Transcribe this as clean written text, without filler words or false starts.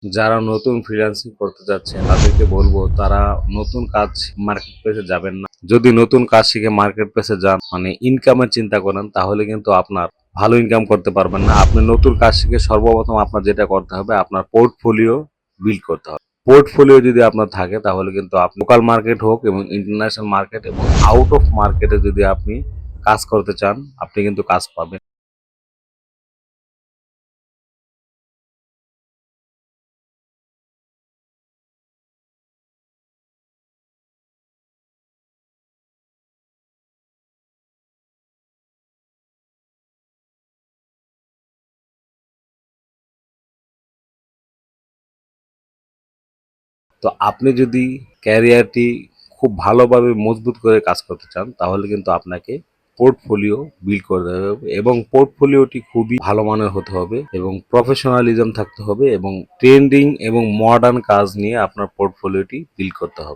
যারা নতুন ফ্রিল্যান্সিং করতে যাচ্ছে তাদেরকে বলবো তারা নতুন কাজ মার্কেট প্লেসে যাবেন না। যদি নতুন কাজ শিখে মার্কেট প্লেসে যান মানে ইনকামের চিন্তা করেন তাহলে কিন্তু আপনার ভালো ইনকাম করতে পারবেন না। আপনি নতুন কাজ শিখে সর্বপ্রথম আপনার যেটা করতে হবে আপনার পোর্টফোলিও বিল্ড করতে হবে। পোর্টফোলিও যদি আপনার থাকে তাহলে কিন্তু আপনি লোকাল মার্কেট হোক এবং ইন্টারন্যাশনাল মার্কেট এবং আউট অফ মার্কেটে যদি আপনি কাজ করতে চান আপনি কিন্তু কাজ পাবেন। তো আপনি যদি ক্যারিয়ারটি খুব ভালোভাবে মজবুত করে কাজ করতে চান তাহলে কিন্তু আপনাকে পোর্টফোলিও বিল্ড করতে হবে এবং পোর্টফোলিওটি খুবই ভালো মানের হতে হবে এবং প্রফেশনালিজম থাকতে হবে এবং ট্রেন্ডিং এবং মডার্ন কাজ নিয়ে আপনার পোর্টফোলিওটি বিল্ড করতে হবে।